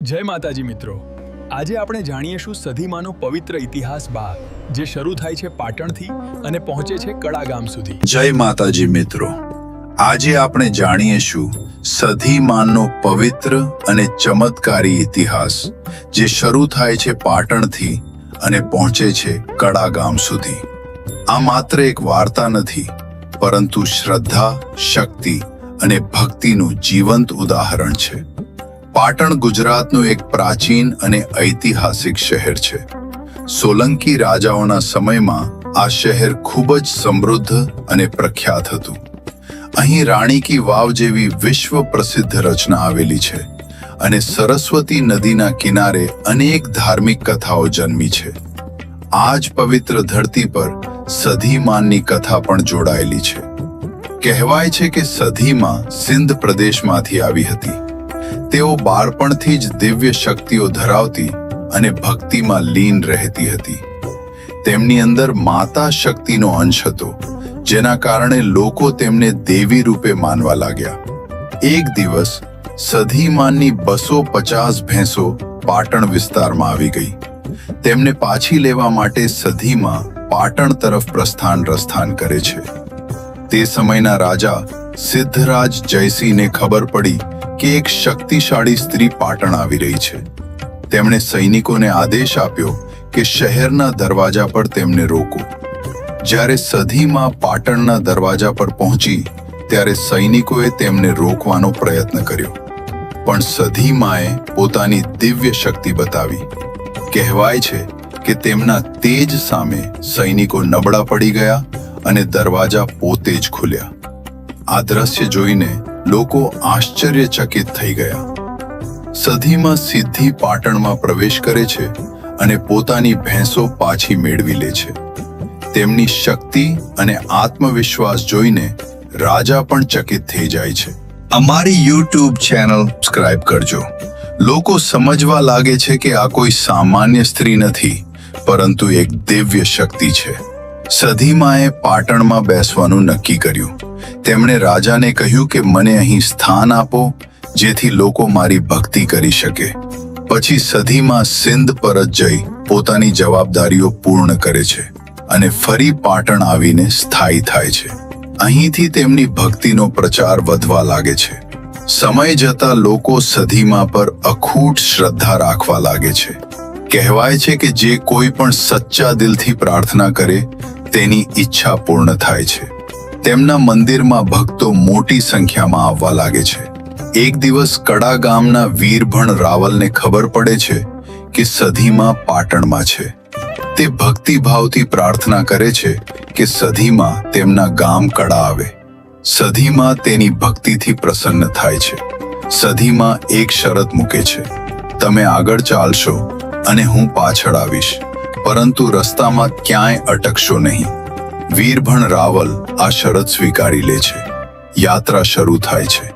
જય માતાજી મિત્રો, આજે આપણે જાણીશું સધીમાનો પવિત્ર ઇતિહાસ ભાગ જે શરૂ થાય છે પાટણથી અને પહોંચે છે કડાગામ સુધી। જય માતાજી મિત્રો, આજે આપણે જાણીશું સધીમાનો પવિત્ર અને ચમત્કારી ઇતિહાસ જે શરૂ થાય છે પાટણથી અને પહોંચે છે કડાગામ સુધી। આ માત્ર એક વાર્તા નથી, પરંતુ શ્રદ્ધા, શક્તિ અને ભક્તિનું જીવંત ઉદાહરણ છે। પાટણ ગુજરાતનું એક પ્રાચીન અને ઐતિહાસિક શહેર છે। સોલંકી રાજાઓના સમયમાં આ શહેર ખૂબ જ સમૃદ્ધ અને પ્રખ્યાત હતું। અહીં રાણી કી વાવ જેવી વિશ્વ પ્રસિદ્ધ રચના આવેલી છે અને સરસ્વતી નદીના કિનારે અનેક ધાર્મિક કથાઓ જન્મી છે। આ જ પવિત્ર ધરતી પર સધીમાનની કથા પણ જોડાયેલી છે। કહેવાય છે કે સધીમાં સિંધ પ્રદેશમાંથી આવી હતી। તેઓ બાળપણથી જ દિવ્ય શક્તિઓ ધરાવતી અને ભક્તિમાં લીન રહેતી હતી। તેમની અંદર માતા શક્તિનો અંશ હતો, જેના કારણે લોકો તેમને દેવી રૂપે માનવા લાગ્યા। એક દિવસ સધીમાનની 250 ભેંસો પાટણ વિસ્તારમાં આવી ગઈ। તેમને પાછી લેવા માટે સધીમાં પાટણ તરફ પ્રસ્થાન કરે છે। તે સમયના રાજા સિદ્ધરાજ જયસિંહને ખબર પડી કે એક શક્તિશાળી સ્ત્રી પાટણ આવી રહી છે। તેમણે સૈનિકોને આદેશ આપ્યો કે શહેરના દરવાજા પર તેમને રોકો। જ્યારે સધીમાં પાટણના દરવાજા પર પહોંચી ત્યારે સૈનિકોએ તેમને રોકવાનો પ્રયત્ન કર્યો, પણ સધીમાએ પોતાની દિવ્ય શક્તિ બતાવી। કહેવાય છે કે તેમના તેજ સામે સૈનિકો નબળા પડી ગયા અને દરવાજા પોતે જ ખુલ્યા। આ દ્રશ્ય જોઈને લોકો આશ્ચર્યચકિત થઈ ગયા। સધીમાં સીધી પાટણમાં પ્રવેશ કરે છે અને પોતાની ભેંસો પાછી મેળવી લે છે। તેમની શક્તિ અને આત્મવિશ્વાસ જોઈને રાજા પણ ચકિત થઈ જાય છે। અમારી YouTube ચેનલ સબસ્ક્રાઇબ કરજો। લોકો સમજવા લાગે છે કે આ કોઈ સામાન્ય સ્ત્રી નથી, પરંતુ એક દિવ્ય શક્તિ છે। સધીમાએ પાટણમાં બેસવાનું નક્કી કર્યું। તેમણે રાજાને કહ્યું કે મને અહીં સ્થાન આપો, જેથી લોકો મારી ભક્તિ કરી શકે। પછી સધીમાં સિંધ પરત જઈ પોતાની જવાબદારીઓ પૂર્ણ કરે છે અને ફરી પાટણ આવીને સ્થાયી થાય છે। અહીંથી તેમની ભક્તિનો પ્રચાર વધવા લાગે છે। સમય જતા લોકો સધીમાં પર અખૂટ શ્રદ્ધા રાખવા લાગે છે। કહેવાય છે કે જે કોઈ પણ સચ્ચા દિલથી પ્રાર્થના કરે તેની ઈચ્છા પૂર્ણ થાય છે। તેમના મંદિરમાં ભક્તો મોટી સંખ્યામાં આવવા લાગે છે। એક દિવસ કડાગામના વીરભણ રાવલને ખબર પડે છે કે સધીમાં પાટણમાં છે। તે ભક્તિભાવથી પ્રાર્થના કરે છે કે સધીમાં તેમના ગામ કડા આવે। સધીમાં તેની ભક્તિથી પ્રસન્ન થાય છે। સધીમાં એક શરત મૂકે છે, તમે આગળ ચાલશો અને હું પાછળ આવીશ, પરંતુ રસ્તામાં ક્યાંય અટકશો નહીં। વીરભણ રાવલ આ શરત સ્વીકારી લે છે। યાત્રા શરૂ થાય છે।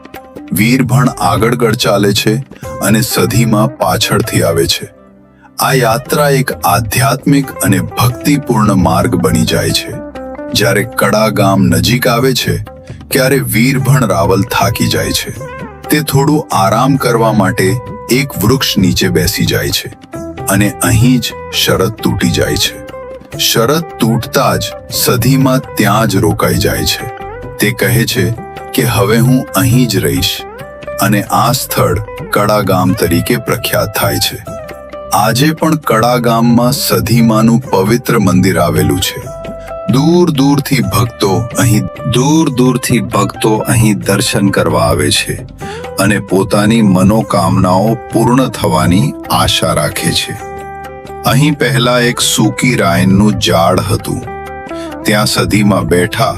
વીરભણ આગળ ચાલે છે અને સધીમાં પાછળથી આવે છે। આ યાત્રા એક આધ્યાત્મિક અને ભક્તિપૂર્ણ માર્ગ બની જાય છે। જ્યારે કડાગામ નજીક આવે છે ત્યારે વીરભણ રાવલ થાકી જાય છે। તે થોડું આરામ કરવા માટે એક વૃક્ષ નીચે બેસી જાય છે અને અહીં જ શરત તૂટી જાય છે। શરત તૂટતા જ સધીમાં ત્યાં જ રોકાઈ જાય છે। તે કહે છે કે હવે હું અહીં જ રહીશ, અને આ સ્થળ કડાગામ તરીકે પ્રખ્યાત થાય છે। આજે પણ કડાગામમાં સધીમાનું પવિત્ર મંદિર આવેલું છે। દૂર દૂરથી ભક્તો અહીં દર્શન કરવા આવે છે અને પોતાની મનોકામનાઓ પૂર્ણ થવાની આશા રાખે છે। અહીં પહેલા એક સૂકી રાયણનું ઝાડ હતું। ત્યાં સધીમાં બેઠા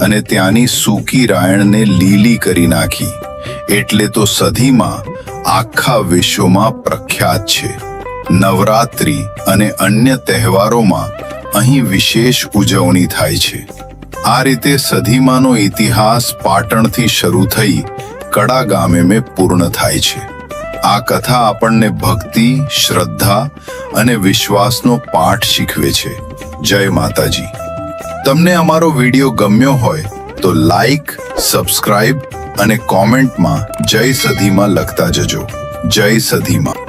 અને ત્યાંની સૂકી રાયણને લીલી કરી નાખી, એટલે તો સધીમાં આખા વિશ્વમાં પ્રખ્યાત છે। નવરાત્રિ અને અન્ય તહેવારોમાં અહીં વિશેષ ઉજવણી થાય છે। આ રીતે સધીમાનો ઇતિહાસ પાટણથી શરૂ થઈ કડાગામે પૂર્ણ થાય છે। આ કથા આપણને ભક્તિ, શ્રદ્ધા અને વિશ્વાસનો પાઠ શીખવે છે। જય માતાજી। તમને અમારો વિડીયો ગમ્યો હોય તો લાઈક, સબસ્ક્રાઇબ અને કોમેન્ટમાં જય સધીમાં લખતા જજો। જય સધીમાં।